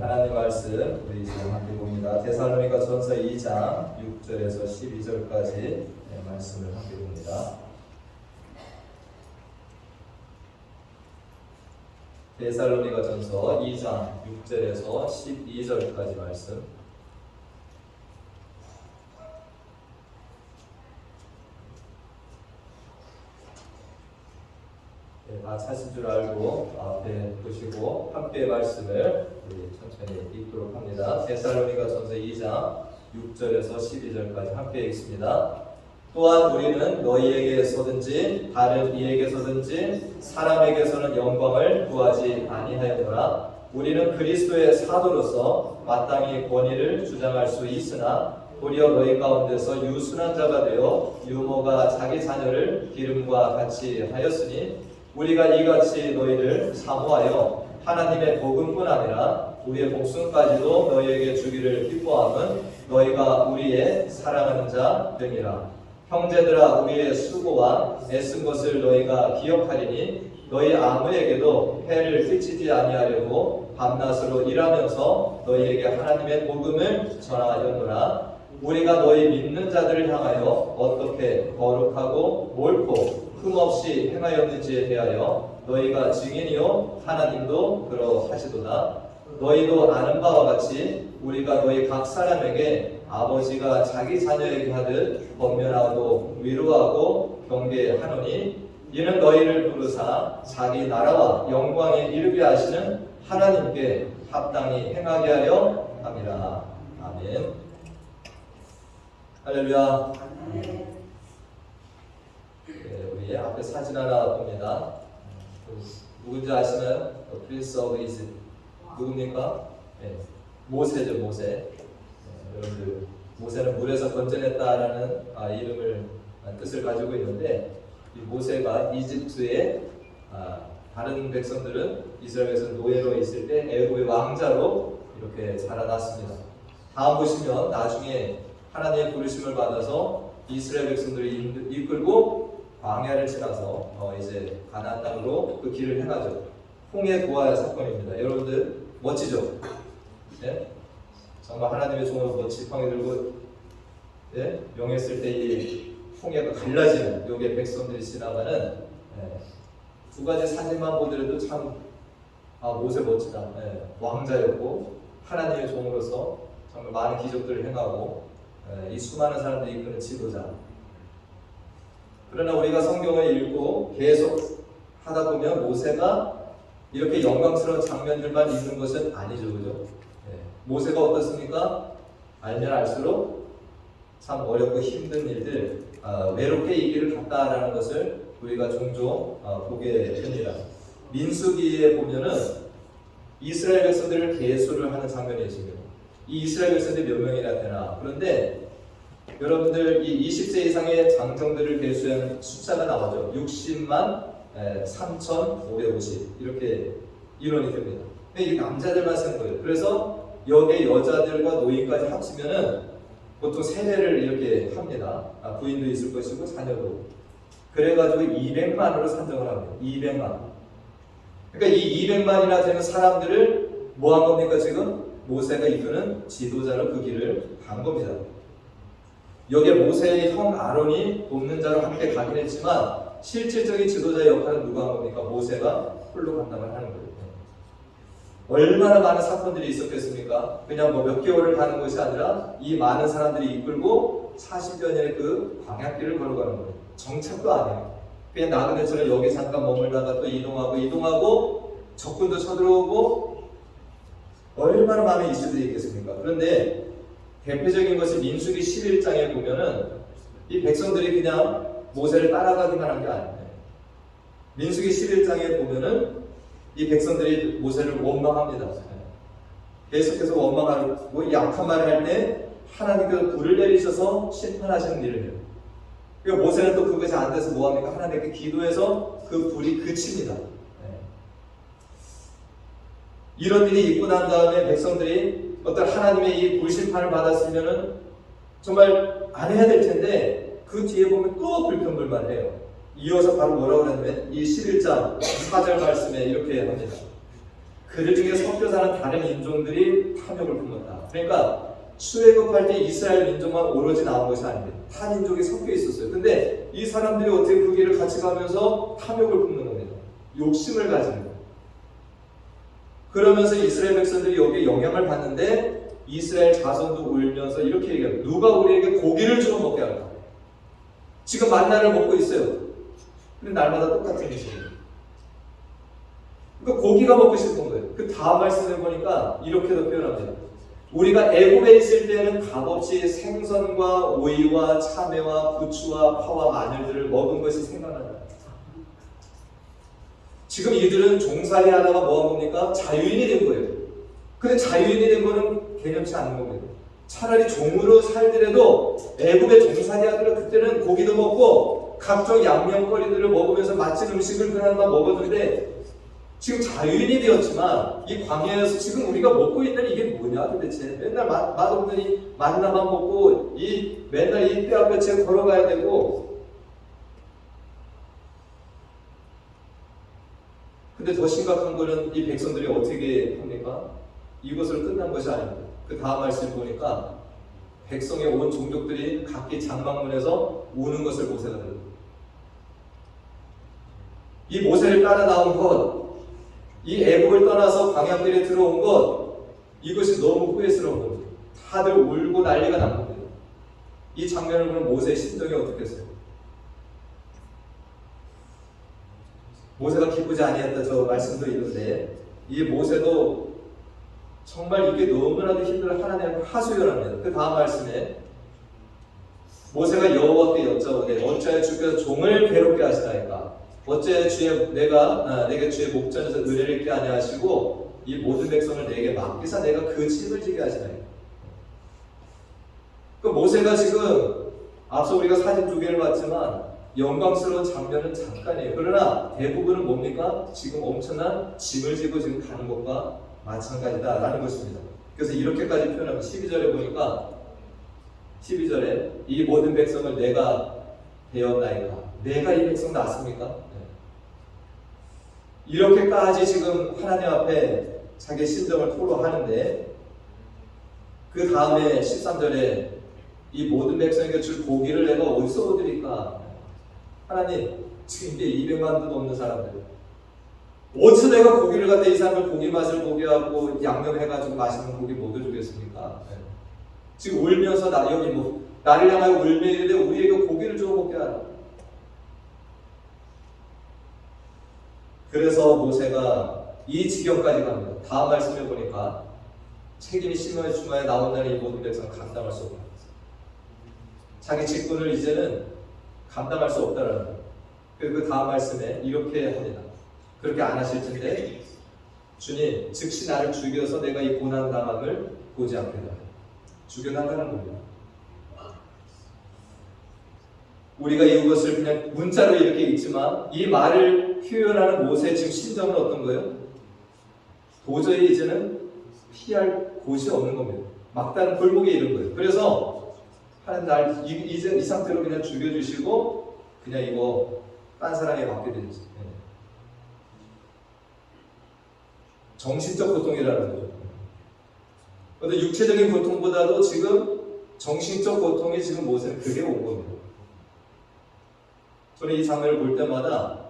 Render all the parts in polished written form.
하나님 말씀 우리 지금 함께 봅니다. 데살로니가전서 2장 6절에서 12절까지 말씀을 함께 봅니다. 데살로니가전서 2장 6절에서 12절까지 말씀. 다 찾은 줄 알고 앞에 보시고 함께 말씀을 우리 천천히 읽도록 합니다. 데살로니가전서 2장 6절에서 12절까지 함께 읽습니다. 또한 우리는 너희에게서든지 다른 이에게서든지 사람에게서는 영광을 구하지 아니하였노라. 우리는 그리스도의 사도로서 마땅히 권위를 주장할 수 있으나 도리어 너희 가운데서 유순한 자가 되어 유모가 자기 자녀를 기름과 같이 하였으니 우리가 이같이 너희를 사모하여 하나님의 복음뿐 아니라 우리의 목숨까지도 너희에게 주기를 기뻐함은 너희가 우리의 사랑하는 자 됨이라. 형제들아, 우리의 수고와 애쓴 것을 너희가 기억하리니 너희 아무에게도 해를 끼치지 아니하려고 밤낮으로 일하면서 너희에게 하나님의 복음을 전하였노라. 우리가 너희 믿는 자들을 향하여 어떻게 거룩하고 옳고 흠없이 행하였는지에 대하여 너희가 증인이요 하나님도 그러하시도다. 너희도 아는 바와 같이 우리가 너희 각 사람에게 아버지가 자기 자녀에게 하듯 권면하고 위로하고 경계하노니 이는 너희를 부르사 자기 나라와 영광에 이르게 하시는 하나님께 합당히 행하게 하려 함이라. 아멘. 할렐루야. 우리 앞에 사진 하나 봅니다. 누군지 아시나요? 프린스 오브 이집트 누굽니까? 모세죠, 모세. 여러분들 모세는 물에서 건져냈다라는 이름을 뜻을 가지고 있는데 이 모세가 이집트의 다른 백성들은 이스라엘에서 노예로 있을 때 애굽의 왕자로 이렇게 자라났습니다. 다음 보시면 나중에 하나님의 부르심을 받아서 이스라엘 백성들을 이끌고 광야를 지나서 이제 가나안 땅으로 그 길을 행하죠. 홍해 구하야 사건입니다. 여러분들 멋지죠? 네? 정말 하나님의 종으로 지팡이 들고 명했을 때 이 홍해가 갈라지는 여기에 백성들이 지나가는 두 가지 사진만 보더라도 참 모세 멋지다. 왕자였고 하나님의 종으로서 정말 많은 기적들을 행하고 이 수많은 사람들이 이끄는 지도자. 그러나 우리가 성경을 읽고 계속 하다 보면 모세가 이렇게 영광스러운 장면들만 있는 것은 아니죠, 그죠? 모세가 어떻습니까? 알면 알수록 참 어렵고 힘든 일들, 외롭게 이 길을 갔다라는 것을 우리가 종종 보게 됩니다. 민수기에 보면은 이스라엘 백성들을 계수를 하는 장면이 있습니다. 이 이스라엘 백성들이 몇 명이나 되나? 그런데 여러분들 이 20세 이상의 장정들을 계수한 숫자가 나오죠. 60만 3,550 이렇게 인원이 됩니다. 근데 이 남자들만 쓰는 거예요. 그래서 여기에 여자들과 노인까지 합치면은 보통 세례를 이렇게 합니다. 부인도 있을 것이고 자녀도. 그래가지고 200만으로 산정을 합니다. 200만. 그러니까 이 200만이나 되는 사람들을 뭐 한 겁니까 지금? 모세가 이끄는 지도자로 그 길을 간 겁니다. 여기에 모세의 형 아론이 돕는 자로 함께 가긴 했지만 실질적인 지도자의 역할은 누가 한 겁니까? 모세가 홀로 감당을 하는 거예요. 얼마나 많은 사건들이 있었겠습니까? 그냥 뭐 몇 개월을 가는 것이 아니라 이 많은 사람들이 이끌고 40여년의 그 광야길을 걸어가는 거예요. 정착도 아니에요. 그냥 나그네처럼 여기 잠깐 머물다가 또 이동하고 적군도 쳐들어오고 얼마나 많은 이슈들이 있겠습니까? 그런데 대표적인 것이 민수기 11장에 보면은 이 백성들이 그냥 모세를 따라가기만 한 게 아니에요. 민수기 11장에 보면은 이 백성들이 모세를 원망합니다. 계속해서 원망하고 약한 말을 할 때 하나님께서 불을 내리셔서 심판하시는 일을 해요. 그러니까 모세는 또 그것이 안 돼서 뭐합니까? 하나님께 기도해서 그 불이 그칩니다. 이런 일이 있고 난 다음에 백성들이 어떤 하나님의 이 불심판을 받았으면은 정말 안 해야 될 텐데 그 뒤에 보면 또 불평불만을 해요. 이어서 바로 뭐라고 그랬냐면 이 11장 4절 말씀에 이렇게 합니다. 그들 중에 섞여 사는 다른 인종들이 탐욕을 품었다. 그러니까 출애굽할 때 이스라엘 민족만 오로지 나온 것이 아닙니다. 타 민족이 섞여 있었어요. 근데 이 사람들이 어떻게 그 길을 같이 가면서 탐욕을 품는 겁니다. 욕심을 가지는 거예요. 그러면서 이스라엘 백성들이 여기에 영향을 받는데 이스라엘 자손도 울면서 이렇게 얘기합니다. 누가 우리에게 고기를 주어 먹게 할까? 지금 만나를 먹고 있어요. 근데 날마다 똑같은 것이에요. 그러니까 고기가 먹고 싶은 거예요. 그 다음 말씀을 보니까 이렇게도 표현합니다. 우리가 애굽에 있을 때는 값없이 생선과 오이와 참외와 부추와 파와 마늘들을 먹은 것이 생각난다. 지금 이들은 종살이 하다가 뭐한 겁니까? 자유인이 된 거예요. 근데 자유인이 된 거는 개념치 않는 겁니다. 차라리 종으로 살더라도 애굽의 종살이 하더라도 그때는 고기도 먹고 각종 양념거리들을 먹으면서 맛진 음식을 그나마 먹었는데 지금 자유인이 되었지만 이 광야에서 지금 우리가 먹고 있는 이게 뭐냐 도대체. 맨날 맛없는 만나만 먹고 맨날 이 뼈 앞에 제 걸어가야 되고. 근데 더 심각한 거는 이 백성들이 어떻게 합니까? 이것으로 끝난 것이 아닙니다. 그 다음 말씀 보니까 백성의 온 종족들이 각기 장막문에서 우는 것을 모세가 들었다. 이 모세를 따라 나온 것, 이 애국을 떠나서 광야길에 들어온 것, 이것이 너무 후회스러운 겁니다. 다들 울고 난리가 난 겁니다. 이 장면을 보면 모세의 심정이 어떻겠어요? 모세가 기쁘지 아니했다 저 말씀도 있는데 이 모세도 정말 이게 너무나도 힘들어 하나님을 하소연합니다. 그 다음 말씀에 모세가 여호와께 여짜오되 어찌하여 주께서 종을 괴롭게 하시나이까? 어째 내게 주의 목전에서 은혜를 입게 아니하시고 이 모든 백성을 내게 맡기사 내가 그 짐을 지게 하시나이까? 그 모세가 지금 앞서 우리가 사진 2개를 봤지만 영광스러운 장면은 잠깐이에요. 그러나 대부분은 뭡니까? 지금 엄청난 짐을 지고 지금 가는 것과 마찬가지다라는 것입니다. 그래서 이렇게까지 표현하면 12절에 보니까 12절에 이 모든 백성을 내가 배웠나이까? 내가 이 백성 낳았습니까? 네. 이렇게까지 지금 하나님 앞에 자기의 심정을 토로하는데 그 다음에 13절에 이 모든 백성에게 줄 고기를 내가 어디서 얻으리까? 하나님, 지금 이게 200만도 넘는 사람들 어디서 내가 고기를 갖다 이 사람을 고기 맛을 보게 하고 양념해가지고 맛있는 고기 먹여주겠습니까? 네. 지금 울면서 여기 나를 향하여 울며 이르되 우리에게 고기를 주어 먹게 하라. 그래서 모세가 이 지경까지 갑니다. 다음 말씀에 보니까 책임이 심하에 나온 날에 이 모든 백성은 감당할 수 없다. 자기 직분을 이제는 감당할 수 없다라는 거예요. 그 다음 말씀에 이렇게 합니다. 그렇게 안 하실 텐데 주님 즉시 나를 죽여서 내가 이 고난당함을 보지 않게 하라. 죽여달라는 겁니다. 우리가 이것을 그냥 문자로 이렇게 읽지만 이 말을 표현하는 모세의 지금 심정은 어떤 거예요? 도저히 이제는 피할 곳이 없는 겁니다. 막다른 골목에 이른 거예요. 그래서 하나님 날 이제 이 상태로 그냥 죽여주시고 그냥 이거 딴 사람에게 맡게 되지. 정신적 고통이라는 거죠. 그런데 육체적인 고통보다도 지금 정신적 고통이 지금 모세는 그게 온 겁니다. 저는 이 장면을 볼 때마다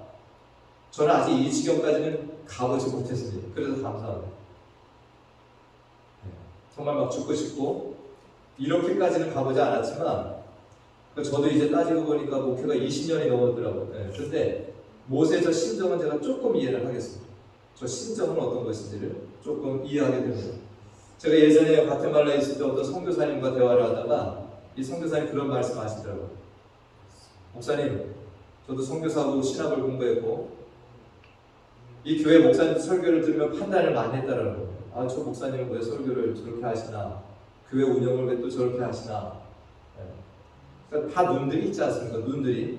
저는 아직 이 지경까지는 가보지 못했습니다. 그래서 감사합니다. 정말 막 죽고 싶고 이렇게까지는 가보지 않았지만 저도 이제 따지고 보니까 목회가 20년이 넘었더라고요. 그런데 모세의 저 심정은 제가 조금 이해를 하겠습니다. 저 심정은 어떤 것인지를 조금 이해하게 됩니다. 제가 예전에 과테말라에 있을 때 어떤 선교사님과 대화를 하다가 이 선교사님 그런 말씀 하시더라고요. 목사님, 저도 선교사하고 신학을 공부했고 이 교회 목사님 설교를 들으면 판단을 많이 했다라는 거예요. 아, 저 목사님은 왜 설교를 저렇게 하시나? 교회 운영을 왜 또 저렇게 하시나? 그러니까 다 눈들이 있지 않습니까? 눈들이.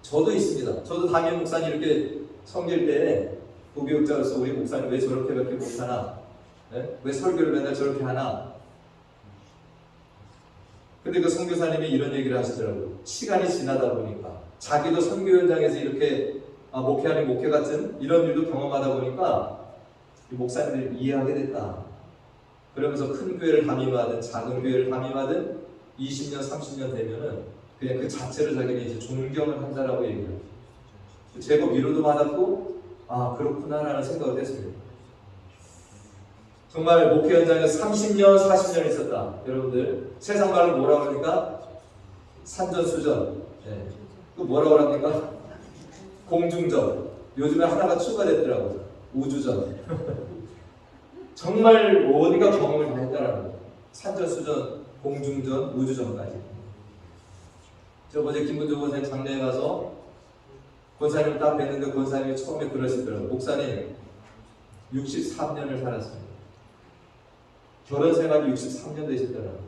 저도 있습니다. 저도 담임 목사님 이렇게 섬길 때 부교육자로서 우리 목사님 왜 저렇게밖에 못하나? 왜 설교를 맨날 저렇게 하나? 근데 그 선교사님이 이런 얘기를 하시더라고요. 시간이 지나다 보니까 자기도 선교 현장에서 이렇게 목회 아닌 목회 같은 이런 일도 경험하다 보니까 목사님들이 이해하게 됐다. 그러면서 큰 교회를 담임하든 작은 교회를 담임하든 20년, 30년 되면은 그냥 그 자체로 자기는 이제 존경을 한다라고 얘기해요. 제법 위로도 받았고, 아, 그렇구나라는 생각을 했습니다. 정말 목회 현장에 30년, 40년 있었다. 여러분들, 세상 말로 뭐라고 그러니까? 산전수전. 네. 또 뭐라고 합니까? 공중전. 요즘에 하나가 추가됐더라고요. 우주전. 정말 어디가 경험을 다 했다라는 거예요. 산전수전, 공중전, 우주전까지. 저번에 김문조 권사님 장례에 가서 권사님을 딱 뵀는데 권사님이 처음에 그러시더라고요. 목사님 63년을 살았습니다. 결혼 생활이 63년 되셨더라고요.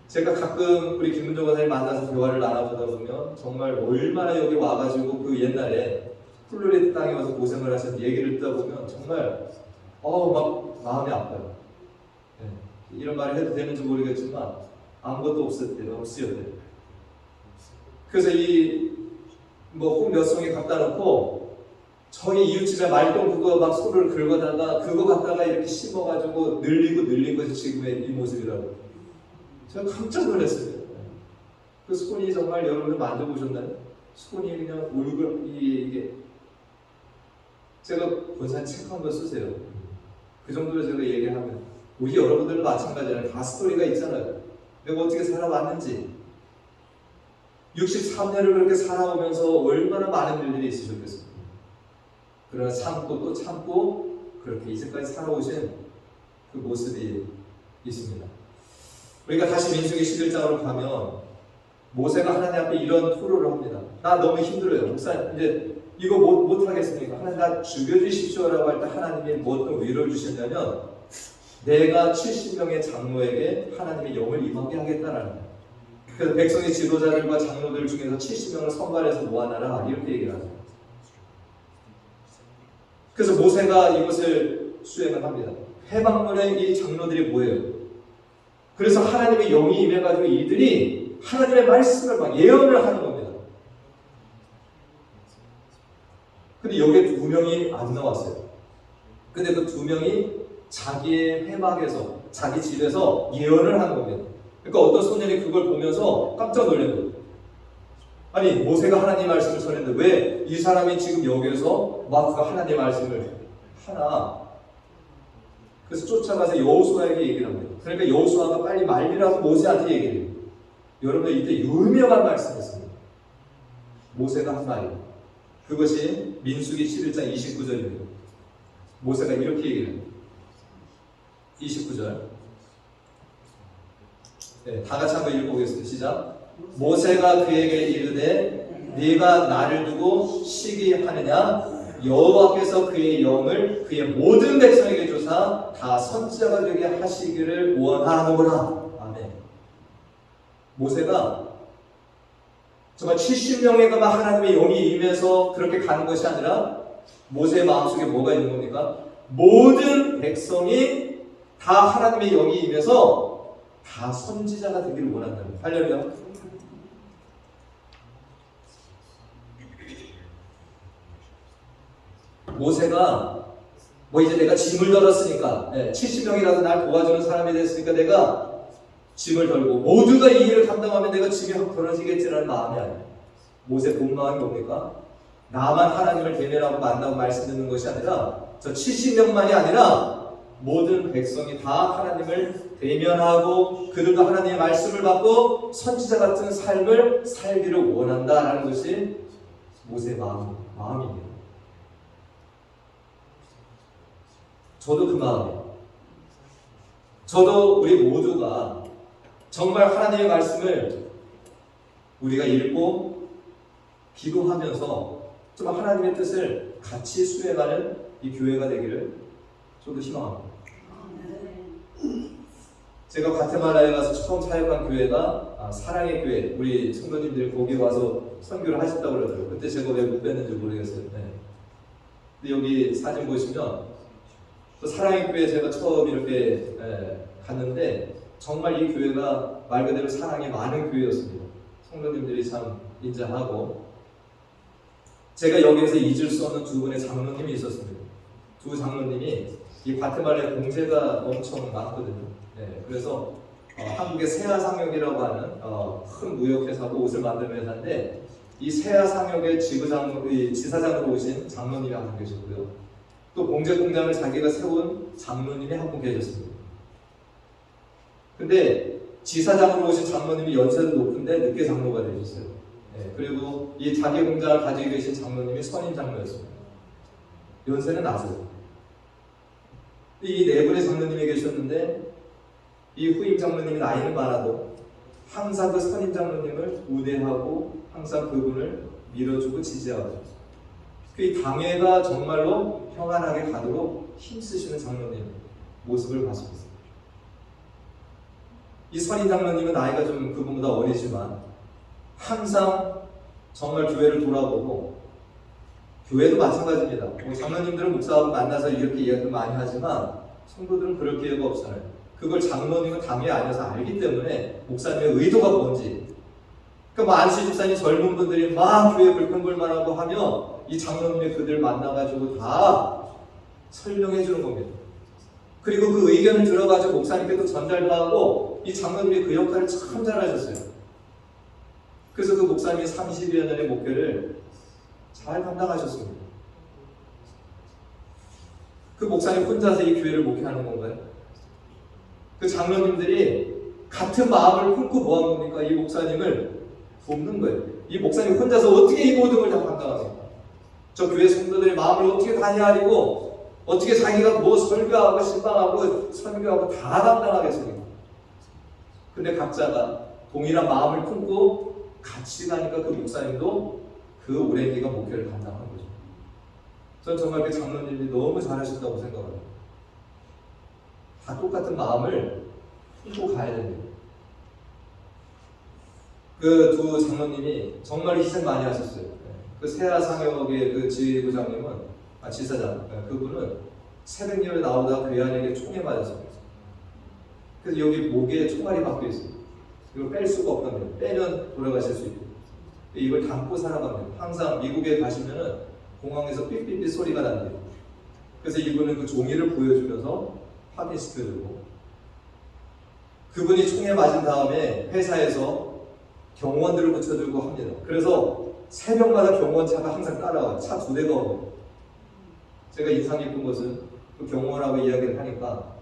제가 가끔 우리 김문조 권사님 만나서 대화를 나눠보다 보면 정말 얼마나 여기 와가지고 그 옛날에 플로리다 땅에 와서 고생을 하신 얘기를 듣다 보면 정말 막 마음이 아파요. 네. 이런 말을 해도 되는지 모르겠지만 아무것도 없었대요. 그래서 꼭 몇 송이 갖다 놓고 저희 이웃집에 말똥 그거 막 소를 긁어다가 그거 갖다가 이렇게 심어가지고 늘리고 해서 지금의 이 모습이라고. 제가 깜짝 놀랐어요. 그 손이 정말 여러분들 만져보셨나요? 손이 그냥 이게 제가 권사님 책 한 번 쓰세요. 그 정도로 제가 얘기하면 우리 여러분들도 마찬가지잖아요. 다 스토리가 있잖아요. 내가 어떻게 살아왔는지 63년을 그렇게 살아오면서 얼마나 많은 일들이 있으셨겠어요. 그러나 참고 또 참고 그렇게 이제까지 살아오신 그 모습이 있습니다. 우리가 다시 민수기 11장으로 가면 모세가 하나님 앞에 이런 토로를 합니다. 나 너무 힘들어요. 목사님 이제 이거 못 하겠습니까? 하나님 나 죽여주십시오라고 할 때 하나님이 뭐 어떤 위로를 주셨냐면 내가 70명의 장로에게 하나님의 영을 임하게 하겠다라는 거예요. 그래서 백성의 지도자들과 장로들 중에서 70명을 선발해서 모아놔라 이렇게 얘기를 하죠. 그래서 모세가 이것을 수행을 합니다. 해방문의 이 장로들이 뭐예요? 그래서 하나님의 영이 임해가지고 이들이 하나님의 말씀을 막 예언을 하는 겁니다. 근데 여기에 2명이 안 나왔어요. 근데 그 2명이 자기의 회막에서 자기 집에서 예언을 하는 겁니다. 그러니까 어떤 소년이 그걸 보면서 깜짝 놀란 거예요. 아니 모세가 하나님 말씀을 전했는데 왜 이 사람이 지금 여기에서 마크가 하나님 말씀을 하나. 그래서 쫓아가서 여호수아에게 얘기를 합니다. 그러니까 여호수아가 빨리 말리라고 모세한테 얘기를 해요. 여러분 이때 유명한 말씀이었습니다. 모세가 한 말이에요. 그것이 민수기 11장 29절입니다. 모세가 이렇게 얘기를 해요. 29절. 네, 다 같이 한번 읽어보겠습니다. 시작. 모세가 그에게 이르되 네가 나를 두고 시기하느냐? 여호와께서 그의 영을 그의 모든 백성에게 주사 다 선지자가 되게 하시기를 원하노라. 아멘. 모세가 정말 70명의 하나님의 영이 임해서 그렇게 가는 것이 아니라 모세의 마음속에 뭐가 있는 겁니까? 모든 백성이 다 하나님의 영이 임해서 다 선지자가 되기를 원한다는 거예요. 할렐루야. 모세가 이제 내가 짐을 덜었으니까 70명이라도 날 도와주는 사람이 됐으니까 내가 짐을 덜고 모두가 이 일을 감당하면 내가 짐이 확 덜어지겠지라는 마음이 아니에요. 모세 본 마음이 뭡니까? 나만 하나님을 대면하고 만나고 말씀 듣는 것이 아니라 저 70명만이 아니라 모든 백성이 다 하나님을 대면하고 그들도 하나님의 말씀을 받고 선지자 같은 삶을 살기를 원한다라는 것이 모세의 마음입니다. 저도 그 마음이에요. 저도 우리 모두가 정말 하나님의 말씀을 우리가 읽고 기도하면서 정말 하나님의 뜻을 같이 수행하는 이 교회가 되기를 저도 희망합니다. 제가 과테말라에 가서 처음 사역한 교회가 사랑의 교회, 우리 성도님들이 거기 와서 선교를 하셨다고 그러더라고요. 그때 제가 왜 못 뵀는지 모르겠어요. 네. 근데 여기 사진 보시면 또 사랑의 교회 제가 처음 이렇게 갔는데 정말 이 교회가 말 그대로 사랑이 많은 교회였습니다. 성도님들이 참 인자하고 제가 여기에서 잊을 수 없는 두 분의 장로님이 있었습니다. 두 장로님이 이 과테말라에 공세가 엄청 많거든요. 네, 그래서 한국의 세아상역이라고 하는 큰 무역회사고 옷을 만드는 회사인데 이 세아상역의 지사장으로 오신 장로님이 한 분 계셨고요. 또 봉제 공장을 자기가 세운 장로님이 한 분 계셨습니다. 근데 지사장으로 오신 장로님이 연세도 높은데 늦게 장로가 되셨어요. 네, 그리고 이 자기 공장을 가지고 계신 장로님이 선임 장로였습니다. 연세는 낮아요. 이 네 분의 장로님이 계셨는데 이 후임 장로님이 나이는 많아도 항상 그 선임 장로님을 우대하고 항상 그분을 밀어주고 지지하고 그 당회가 정말로 평안하게 가도록 힘쓰시는 장로님 모습을 봤습니다. 이 선임 장로님은 나이가 좀 그분보다 어리지만 항상 정말 교회를 돌아보고 교회도 마찬가지입니다. 장로님들은 목사하고 만나서 이렇게 이야기를 많이 하지만 성도들은 그럴 기회가 없잖아요. 그걸 장로님은 당연히 아니어서 알기 때문에 목사님의 의도가 뭔지. 그러니까 안수 집사님 젊은 분들이 막 교회 불평불만하고 하면 이 장로님이 그들 만나가지고 다 설명해 주는 겁니다. 그리고 그 의견을 들어가지고 목사님께도 전달도 하고 이 장로님이 그 역할을 참 잘하셨어요. 그래서 그 목사님이 30여 년의 목회를 잘 감당하셨습니다. 그 목사님 혼자서 이 교회를 목회하는 건가요? 그 장로님들이 같은 마음을 품고 뭐한 겁니까? 이 목사님을 돕는 거예요. 이 목사님 혼자서 어떻게 이 모든 걸 다 감당합니까? 저 교회 성도들의 마음을 어떻게 다 헤아리고 어떻게 자기가 뭐 설교하고 신방하고 선교하고 다 감당하겠습니까? 근데 각자가 동일한 마음을 품고 같이 가니까 그 목사님도 그 오랜 기간 목회를 감당한 거죠. 전 정말 그 장로님이 너무 잘하셨다고 생각합니다. 다 똑같은 마음을 품고 가야 됩니다. 그 두 장로님이 정말 희생 많이 하셨어요. 그 세아상역의 그 지사장, 그분은 새벽녘에 나오다가 괴한에게 총에 맞았습니다. 그래서 여기 목에 총알이 박혀 있어요. 이걸 뺄 수가 없답니다. 빼면 돌아가실 수 있고. 이걸 담고 살아갑니다. 항상 미국에 가시면은 공항에서 삐삐삐 소리가 난대요. 그래서 이분은 그 종이를 보여주면서 확인시켜주고, 그분이 총에 맞은 다음에 회사에서 경호원들을 붙여주고 합니다. 그래서 새벽마다 경호원차가 항상 따라와요. 차 2대가 오고. 제가 인상 깊은 것은 그 경호원하고 이야기를 하니까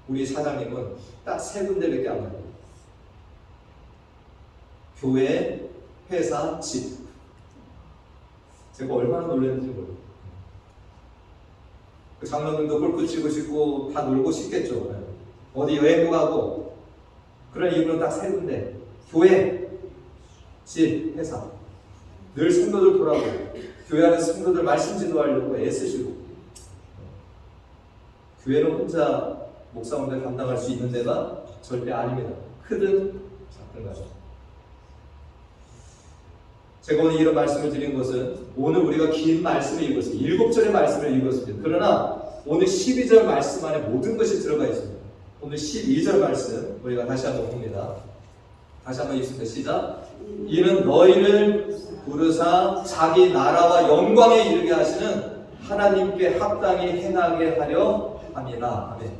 우리 사장님은 딱 3군데밖에 안 가요. 교회, 회사, 집. 제가 얼마나 놀랐는지 모르겠어요. 그 장로님도 골프 치고 싶고 다 놀고 싶겠죠. 어디 여행도 가고. 그런 이유는 딱 3군데. 교회, 집, 회사. 늘 성도들 돌아오고 교회 안에 성도들 말씀 지도하려고 애쓰시고. 교회는 혼자 목사님들 감당할 수 있는 데가 절대 아닙니다. 크든 작든 가죠. 제가 오늘 이런 말씀을 드린 것은 오늘 우리가 긴 말씀을 읽었습니다. 7절의 말씀을 읽었습니다. 그러나 오늘 12절 말씀 안에 모든 것이 들어가 있습니다. 오늘 12절 말씀 우리가 다시 한번 봅니다. 다시 한번 읽습니다. 시작. 이는 너희를 부르사 자기 나라와 영광에 이르게 하시는 하나님께 합당히 행하게 하려 함이라. 아멘.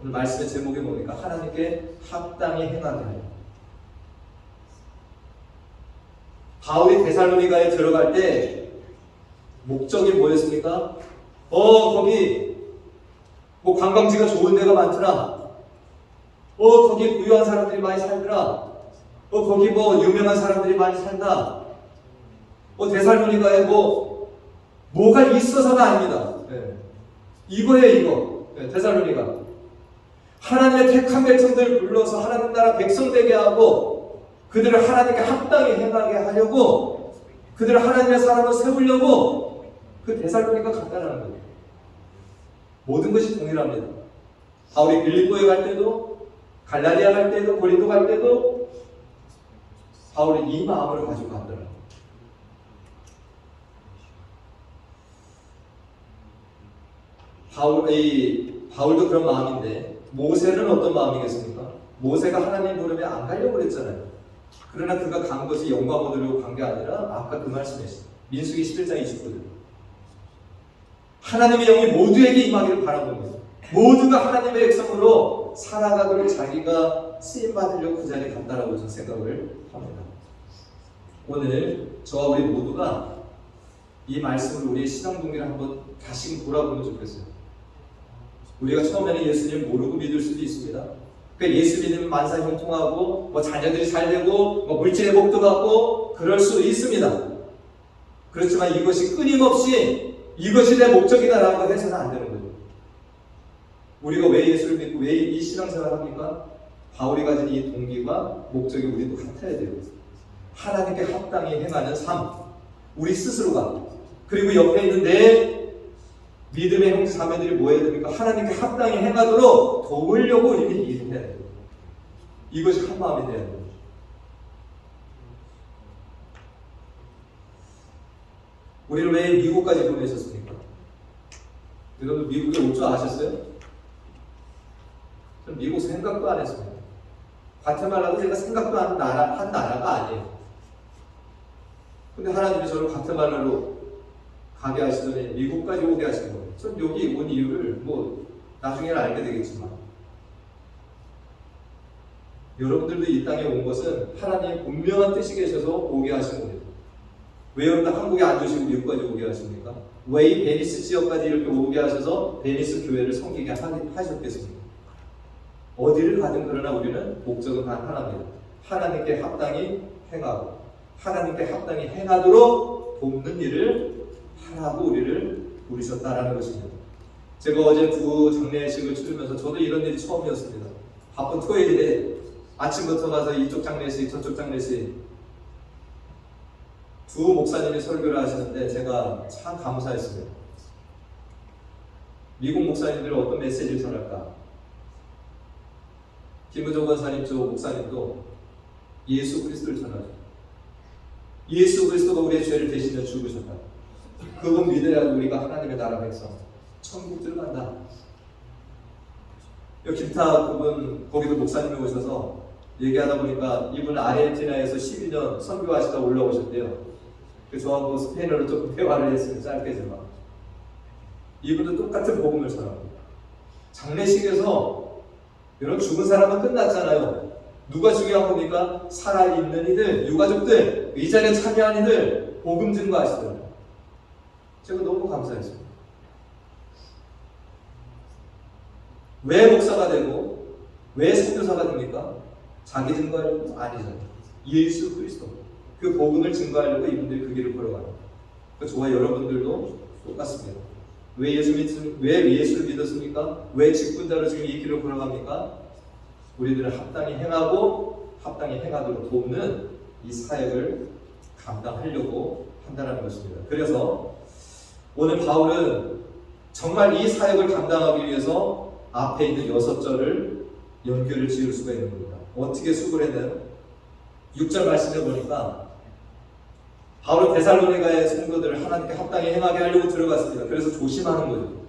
오늘 말씀의 제목이 뭡니까? 하나님께 합당히 행하게 하려. 바울이 데살로니가에 들어갈 때 목적이 뭐였습니까? 거기 뭐 관광지가 좋은 데가 많더라. 거기 부유한 사람들이 많이 살더라. 거기 뭐 유명한 사람들이 많이 산다. 데살로니가에 뭐가 있어서가 아닙니다. 네. 이거예요, 이거. 네, 데살로니가. 하나님의 택한 백성들을 불러서 하나님 나라 백성 되게 하고 그들을 하나님께 합당히 행하게 하려고 그들을 하나님의 사람으로 세우려고 그 데살로니가 갔다라는 거예요. 모든 것이 동일합니다. 바울이 빌립보에 갈 때도 갈라디아 갈 때도 고린도 갈 때도 바울이 이 마음을 가지고 갔더라고요. 바울도 그런 마음인데 모세는 어떤 마음이겠습니까? 모세가 하나님 부르면 안 가려고 그랬잖아요. 그러나 그가 간 것이 영광 얻으려고 간 게 아니라 아까 그 말씀이었어요. 민수기 11장 29절. 하나님의 영이 모두에게 임하기를 바라는 거예요. 모두가 하나님의 백성으로 살아가도록 자기가 쓰임받으려고 그 자리에 간다라고 저는 생각을 합니다. 오늘 저와 우리 모두가 이 말씀을 우리의 신앙 동기를 한번 다시 돌아보면 좋겠어요. 우리가 처음에는 예수님 모르고 믿을 수도 있습니다. 그러니까 예수 믿으면 만사 형통하고 뭐 자녀들이 잘 되고 뭐 물질의 복도 받고 그럴 수 있습니다. 그렇지만 이것이 끊임없이 이것이 내 목적이다라고 해서는 안 되는 거죠. 우리가 왜 예수를 믿고 왜 이 신앙생활을 합니까? 바울이 가진 이 동기와 목적이 우리도 같아야 돼요. 하나님께 합당히 행하는 삶, 우리 스스로가, 그리고 옆에 있는 내 믿음의 형제 자매들이 뭐 해야 됩니까? 하나님께 합당히 행하도록 도우려고 우리는 일을 해야 돼요. 이것이 한 마음이 돼야 돼요. 우리를 왜 미국까지 보내셨습니까? 여러분 미국에 올 줄 아셨어요? 전 미국 생각도 안 했습니다. 과테말라도 제가 생각도 안 한 나라가 아니에요. 근데 하나님이 저를 과테말라로 가게 하시더니 미국까지 오게 하신 거예요. 전 여기 온 이유를 뭐 나중에는 알게 되겠지만, 여러분들도 이 땅에 온 것은 하나님의 분명한 뜻이 계셔서 오게 하신 겁니다. 왜 여러분 한국에 안 두시고 미국까지 오게 하십니까? 왜 이 베니스 지역까지 이렇게 오게 하셔서 베니스 교회를 섬기게 하셨겠습니까? 어디를 가든 그러나 우리는 목적은 단 하나입니다. 하나님께 합당히 행하고 하나님께 합당히 행하도록 돕는 일을 하라고 우리를 부르셨다라는 것입니다. 제가 어제 두 장례식을 치르면서 저도 이런 일이 처음이었습니다. 바쁜 토요일에 아침부터 가서 이쪽 장례식 저쪽 장례식 두 목사님이 설교를 하시는데 제가 참 감사했습니다. 미국 목사님들은 어떤 메시지를 전할까? 김우정 권사님 쪽 목사님도 예수 그리스도를 전하죠. 예수 그리스도가 우리의 죄를 대신해 죽으셨다. 그분 믿어야 우리가 하나님의 나라 백성 천국 들어간다. 김타 그분 거기도 목사님이 오셔서 얘기하다 보니까 이분 아르헨티나에서 12년 선교하시다 올라오셨대요. 그래서 저하고 스페인어로 조금 대화를 했어요. 짧게지만 이분도 똑같은 복음을 전합니다. 장례식에서 여러분 죽은 사람은 끝났잖아요. 누가 중요한 겁니까? 살아있는 이들, 유가족들, 이 자리에 참여한 이들 복음 증거하시더라고요. 제가 너무 감사했습니다. 왜 목사가 되고 왜 선교사가 됩니까? 자기 증거하려고? 아니잖아요. 예수 그리스도 그 복음을 증거하려고 이분들이 그 길을 걸어가요. 저와 여러분들도 똑같습니다. 왜 예수를 믿었습니까? 왜 직분자로 지금 이 길을 걸어갑니까? 우리들은 합당히 행하고 합당히 행하도록 돕는 이 사역을 감당하려고 한다는 것입니다. 그래서 오늘 바울은 정말 이 사역을 감당하기 위해서 앞에 있는 6절을 연결을 지을 수가 있는 겁니다. 어떻게 수고를 했나요? 6절 말씀해 보니까 바울은 데살로니가의 성도들을 하나님께 합당히 행하게 하려고 들어갔습니다. 그래서 조심하는 거죠.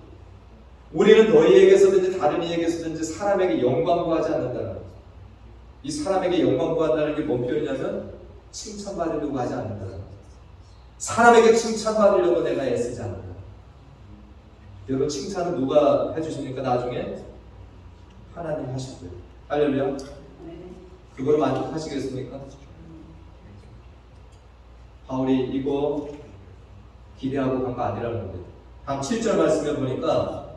우리는 너희에게서든지 다른 이에게서든지 사람에게 영광 구하지 않는다는 거죠. 이 사람에게 영광 구한다는 게 뭔 표현이냐면 칭찬받으려고 하지 않는다는 거죠. 사람에게 칭찬받으려고 내가 애쓰지 않는다. 여러분 칭찬은 누가 해주십니까? 나중에 하나님 하실 거예요. 할렐루야. 그걸 만족하시겠습니까? 바울이 이거 기대하고 간 거 아니라는 겁니다. 다음 7절 말씀에 보니까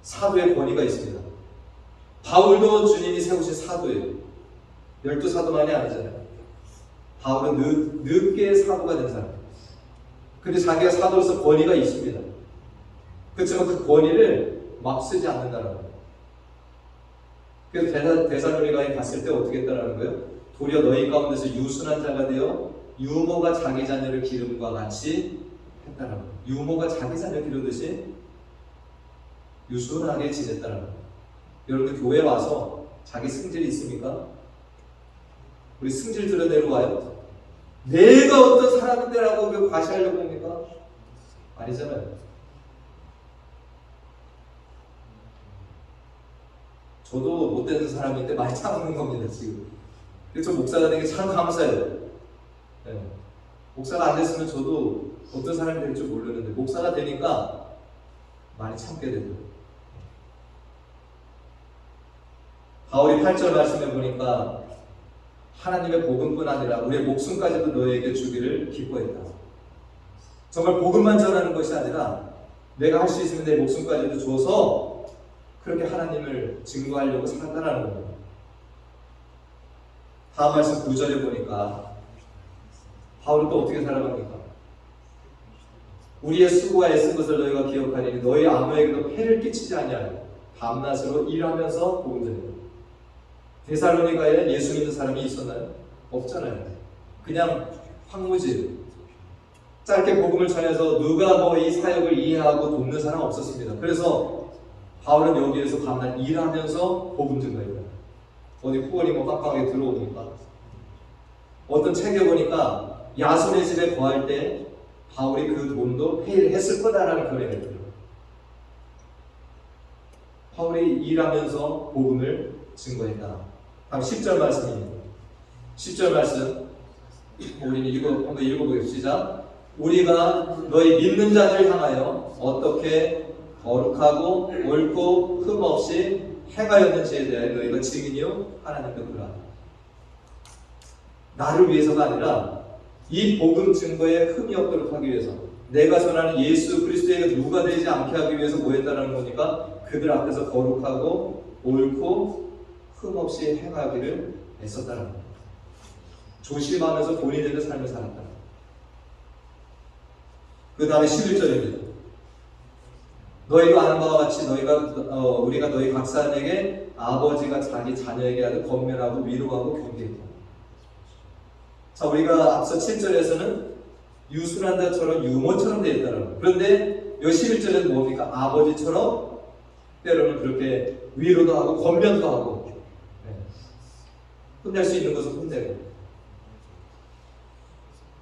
사도의 권위가 있습니다. 바울도 주님이 세우신 사도예요. 12사도만이 아니잖아요. 바울은 늦게 사도가 된 사람. 근데 자기가 사도로서 권위가 있습니다. 그렇지만 그 권위를 막 쓰지 않는다는 거예요. 그래서 데살로니가에 갔을 때 어떻게 했다는 거예요? 도리어 너희 가운데서 유순한 자가 되어 유모가 자기 자녀를 기름과 같이 했다는 거예요. 유모가 자기 자녀 기르듯이 유순하게 지냈다는 거예요. 여러분들 교회 와서 자기 승질이 있습니까? 우리 승질 드러내러 와요. 내가 어떤 사람인데라고 과시하려고 합니까? 아니잖아요. 저도 못되는 사람인데 많이 참는 겁니다 지금. 그래서 목사가 되는 게 참 감사해요. 네. 목사가 안 됐으면 저도 어떤 사람이 될 줄 모르는데 목사가 되니까 많이 참게 되더라고요. 바울이 8절 말씀에 보니까 하나님의 복음뿐 아니라 우리의 목숨까지도 너에게 주기를 기뻐했다. 정말 복음만 전하는 것이 아니라 내가 할 수 있으면 내 목숨까지도 줘서 그렇게 하나님을 증거하려고 산다라는 겁니다. 다음 말씀 9절에 보니까 바울은 또 어떻게 살아갑니까? 우리의 수고와 애쓴 것을 너희가 기억하니 너희 아무에게도 폐를 끼치지 아니하고 밤낮으로 일하면서 복음 전했다. 데살로니가에 예수 믿는 사람이 있었나요? 없잖아요. 그냥 황무지 짧게 복음을 전해서 누가 뭐 이 사역을 이해하고 돕는 사람 없었습니다. 그래서 바울은 여기에서 밤낮 일하면서 복음 증거했다. 어디 후원이 뭐 빡빡하게 들어오니까 어떤 책에 보니까 야손의 집에 거할 때 바울이 그 돈도 페이를 했을 거다라는 그런 얘기를 들어요. 바울이 일하면서 복음을 증거했다. 다음 10절 말씀입니다. 10절 말씀 우리는 이거 한번 읽어보겠습니다. 우리가 너희 믿는 자들을 향하여 어떻게 거룩하고 옳고 흠 없이 행하였는지에 대해 너희가 증인이요 하나님께 그러하다. 나를 위해서가 아니라 이 복음 증거에 흠이 없도록 하기 위해서 내가 전하는 예수 그리스도에게 누가 되지 않게 하기 위해서 뭐 했다는 거니까 그들 앞에서 거룩하고 옳고 흠 없이 행하기를 애썼다는 겁니다. 조심하면서 본인에게 삶을 살았다. 그 다음에 11절입니다. 너희가 아는 바와 같이 우리가 너희 각 사람에게 아버지가 자기 자녀에게 하듯 권면하고 위로하고 경계했다. 자, 우리가 앞서 7절에서는 유순한 자처럼 유모처럼 되어 있다는 거예요. 그런데 이 11절에는 뭡니까? 아버지처럼 때로는 그렇게 위로도 하고 권면도 하고 혼낼 수 있는 것은 혼내고.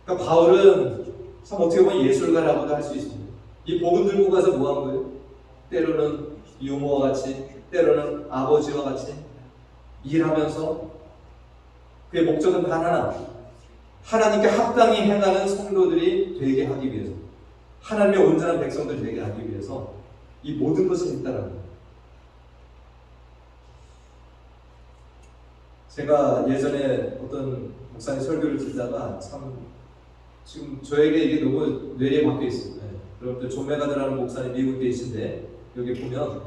그러니까 바울은 참 어떻게 보면 예술가라고도 할 수 있습니다. 이 복음 들고 가서 뭐 한 거예요? 때로는 유모와 같이, 때로는 아버지와 같이 일하면서 그의 목적은 단 하나, 하나님께 합당히 행하는 성도들이 되게 하기 위해서, 하나님의 온전한 백성들 되게 하기 위해서 이 모든 것을 했다는 거예요. 제가 예전에 어떤 목사님 설교를 듣다가 참 지금 저에게 이게 너무 뇌리에 박혀 있어요. 여러분들 존 메가드라는 목사님 미국에 계신데 여기 보면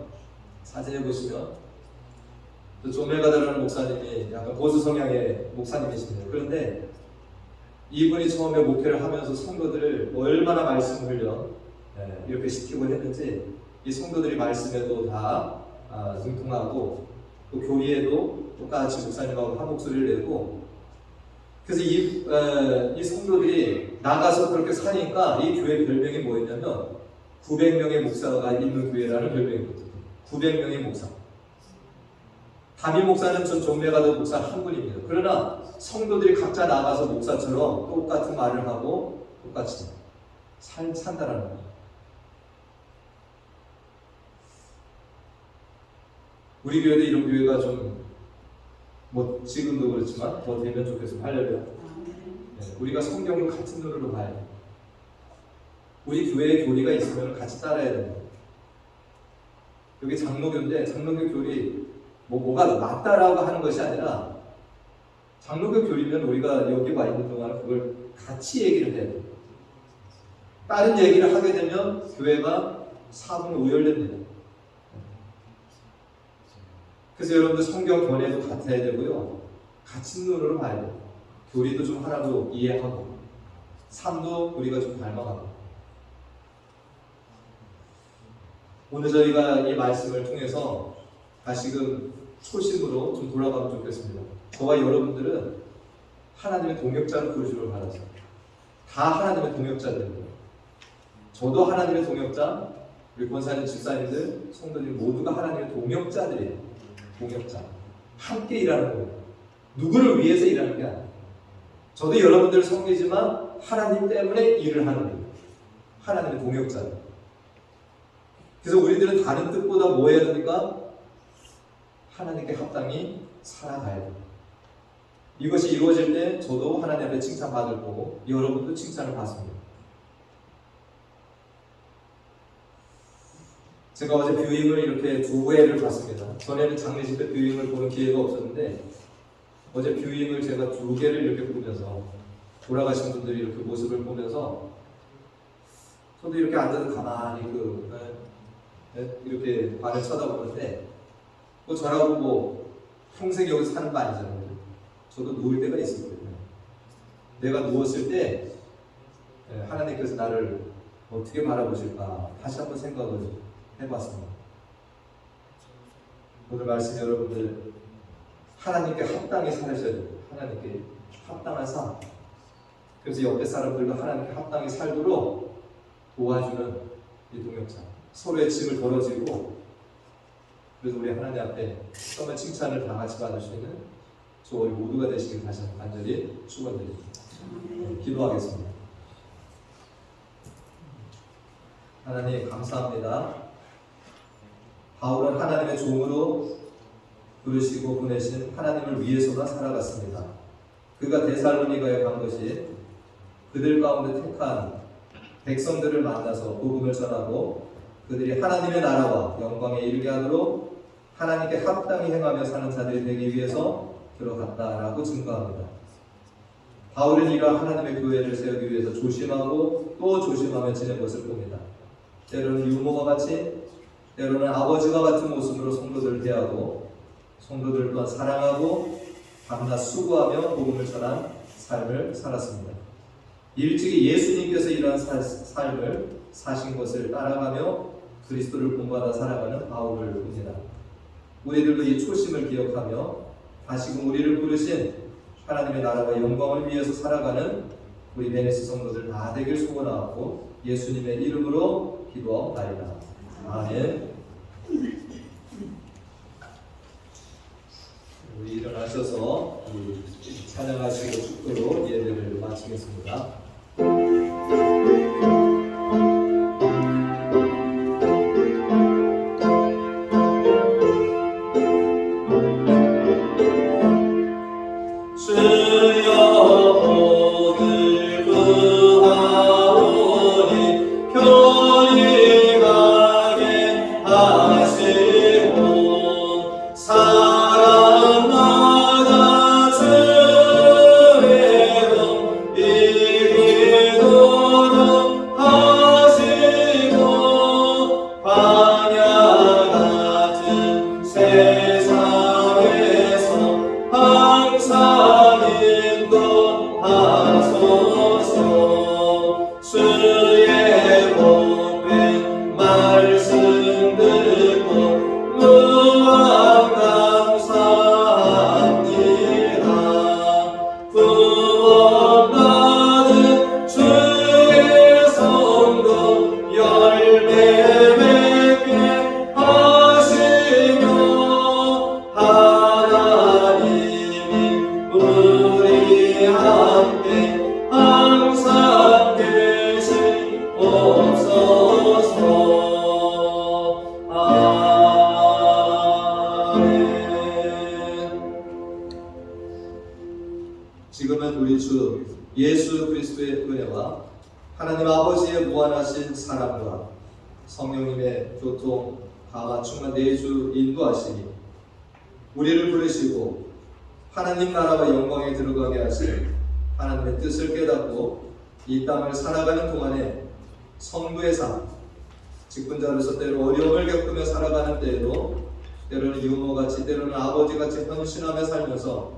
사진에 보시면 존 메가드라는 목사님이 약간 보수 성향의 목사님이십니다. 그런데 이분이 처음에 목회를 하면서 성도들을 얼마나 말씀 훈련 이렇게 시키고 했는지 이 성도들이 말씀에도 다 능통하고 또 교리에도 똑같이 목사님하고 한 목소리를 내고 그래서 이 성도들이 나가서 그렇게 사니까 이 교회 별명이 뭐였냐면 900명의 목사가 있는 교회라는 별명이거든요. 900명의 목사. 담임 목사는 존 메가드 목사 한 분입니다. 그러나 성도들이 각자 나가서 목사처럼 똑같은 말을 하고 똑같이 산다라는 거예요. 우리 교회도 이런 교회가 좀 뭐 지금도 그렇지만 더 되면 좋겠습니다. 하려면 우리가 성경을 같은 눈으로 봐야 돼요. 우리 교회에 교리가 있으면 같이 따라야 됩니다. 여기 장로교인데 장로교 교리 뭐가 맞다라고 하는 것이 아니라 장로교 교리면 우리가 여기 와 있는 동안 그걸 같이 얘기를 해야 돼요. 다른 얘기를 하게 되면 교회가 사분 오열됩니다. 그래서 여러분들 성경 견해도 같아야 되고요. 같은 눈으로 봐야 돼요. 교리도 좀 하나도 이해하고 삶도 우리가 좀 닮아가고. 오늘 저희가 이 말씀을 통해서 다시금 초심으로 좀 돌아가면 좋겠습니다. 저와 여러분들은 하나님의 동역자로 부르심을 받았어요. 다 하나님의 동역자들입니다. 저도 하나님의 동역자, 우리 권사님, 집사님들, 성도님 모두가 하나님의 동역자들이에요. 동역자. 함께 일하는 거예요. 누구를 위해서 일하는 게 아니에요. 저도 여러분들을 섬기지만 하나님 때문에 일을 하는 거예요. 하나님의 동역자. 그래서 우리들은 다른 뜻보다 뭐 해야 됩니까? 하나님께 합당히 살아가야 돼요. 이것이 이루어질 때 저도 하나님 앞에 칭찬받을 거고 여러분도 칭찬을 받습니다. 제가 어제 뷰잉을 이렇게 2회를 봤습니다. 전에는 장례식 때 뷰잉을 보는 기회가 없었는데 어제 뷰잉을 제가 2개를 이렇게 보면서 돌아가신 분들이 이렇게 모습을 보면서 저도 이렇게 앉아서 가만히 이렇게 반을 쳐다보는데 저라고 평생 여기서 사는 거 아니잖아요. 저도 누울 때가 있을 거예요. 내가 누웠을 때 하나님께서 나를 어떻게 바라보실까 다시 한번 생각을 해봤습니다. 오늘 말씀 여러분들 하나님께 합당히 살으셔야 돼요. 하나님께 합당한 삶. 그래서 옆에 사람들도 하나님께 합당히 살도록 도와주는 이 동역자. 서로의 짐을 덜어지고 그래서 우리 하나님 앞에 정말 칭찬을 다 같이 받을 수 있는 저희 모두가 되시길 다시 한번 간절히 축원드립니다. 기도하겠습니다. 하나님 감사합니다. 바울은 하나님의 종으로 부르시고 보내신 하나님을 위해서만 살아갔습니다. 그가 데살로니가에 간 것이 그들 가운데 택한 백성들을 만나서 복음을 전하고 그들이 하나님의 나라와 영광에 이르게 하도록 하나님께 합당히 행하며 사는 자들이 되기 위해서 들어갔다라고 증거합니다. 바울은 이러한 하나님의 교회를 세우기 위해서 조심하고 또 조심하며 지낸 것을 봅니다. 때로는 유모와 같이 때로는 아버지와 같은 모습으로 성도들을 대하고 성도들 또한 사랑하고 밤낮 수고하며 복음을 전한 삶을 살았습니다. 일찍이 예수님께서 이러한 삶을 사신 것을 따라가며 그리스도를 본받아 살아가는 바울을 봅니다. 우리들도 이 초심을 기억하며 다시금 우리를 부르신 하나님의 나라와 영광을 위해서 살아가는 우리 베네스 성도들 다 되길 소원하고 예수님의 이름으로 기도하옵나이다. 아멘. 우리 일어나셔서 찬양하시고 축도로 예배를 마치겠습니다. 지금은 우리 주 예수 그리스도의 은혜와 하나님 아버지의 무한하신 사랑과 성령님의 교통 다 충만 내주 인도하시니 우리를 부르시고 하나님 나라와 영광에 들어가게 하신 하나님의 뜻을 깨닫고 이 땅을 살아가는 동안에 성도의 삶, 직분자로서 때로 어려움을 겪으며 살아가는 때에도 때로는 유모같이 때로는 아버지같이 헌신하며 살면서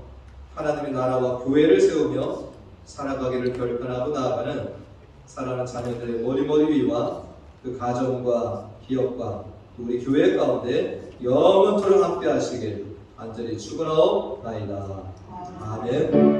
하나님의 나라와 교회를 세우며 살아가기를 결단하고 나아가는 사랑하는 자녀들의 머리머리 위와 그 가정과 기업과 우리 교회 가운데 영원토록 함께 하시길 간절히 축원하옵나이다. 아멘.